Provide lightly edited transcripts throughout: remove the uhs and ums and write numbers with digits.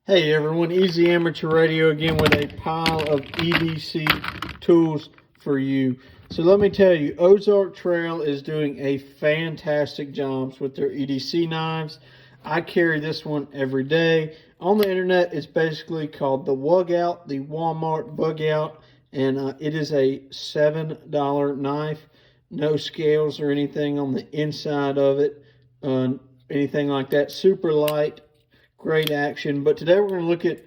Hey everyone, Easy Amateur Radio again with a pile of EDC tools for you. So let me tell you, Ozark Trail is doing a fantastic job with their EDC knives. I carry this one every day. On the internet, it's basically called the Wug Out, the Walmart Bug Out, and it is a $7 knife. No scales or anything on the inside of it, anything like that. Super light. Great action. But today we're going to look at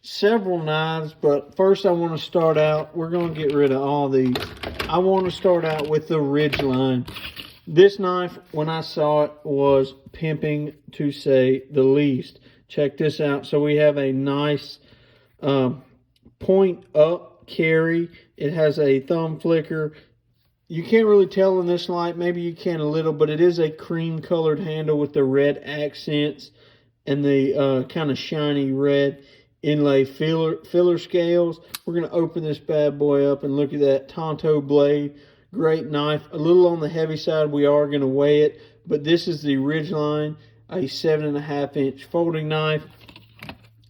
several knives, but first I want to start out, we're going to get rid of all these. I want to start out with the Ridgeline. This knife, when I saw it, was pimping to say the least. Check this out. So we have a nice point up carry. It has a thumb flicker. You can't really tell in this light, maybe you can a little, but it is a cream colored handle with the red accents and the kind of shiny red inlay filler scales. We're going to open this bad boy up and look at that Tonto blade. Great knife. A little on the heavy side. We are going to weigh it, but this is the Ridgeline, a 7.5-inch folding knife.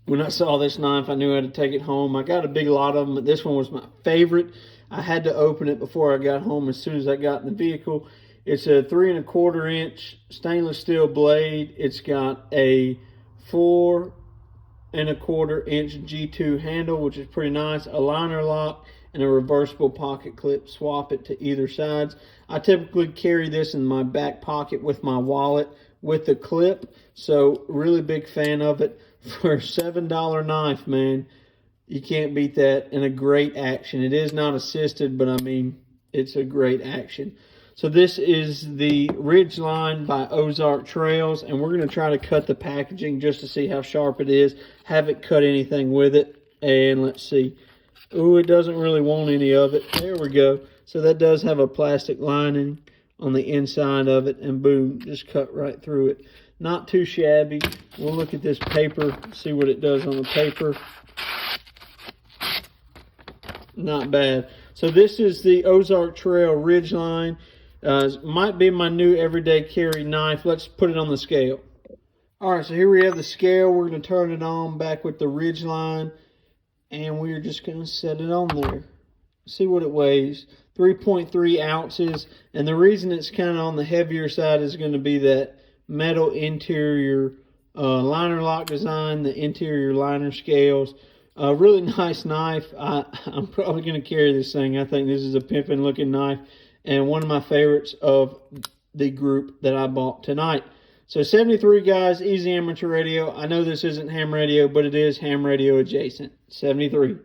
When I saw this knife, I knew I had to take it home. I got a big lot of them, but this one was my favorite. I had to open it before I got home as soon as I got in the vehicle. It's a 3¼ inch stainless steel blade. It's got a 4¼ inch G2 handle, which is pretty nice, a liner lock, and a reversible pocket clip. Swap it to either sides. I typically carry this in my back pocket with my wallet with the clip, so really big fan of it. For a $7 knife, man, you can't beat that, and a great action. It is not assisted, but I mean, it's a great action. So this is the Ridgeline by Ozark Trails, and we're going to try to cut the packaging just to see how sharp it is. Haven't cut anything with it, and let's see. Ooh, it doesn't really want any of it. There we go. So that does have a plastic lining on the inside of it, and boom, just cut right through it. Not too shabby. We'll look at this paper, see what it does on the paper. Not bad. So this is the Ozark Trail Ridgeline. Might be my new everyday carry knife. Let's put it on the scale. All right, so here we have the scale. We're going to turn it on back with the Ridgeline, and we're just going to set it on there. See what it weighs. 3.3 ounces, and the reason it's kind of on the heavier side is going to be that metal interior liner lock design, the interior liner scales. Really nice knife. I'm probably going to carry this thing. I think this is a pimping looking knife, and one of my favorites of the group that I bought tonight. So 73 guys, Easy Amateur Radio. I know this isn't ham radio, but it is ham radio adjacent. 73.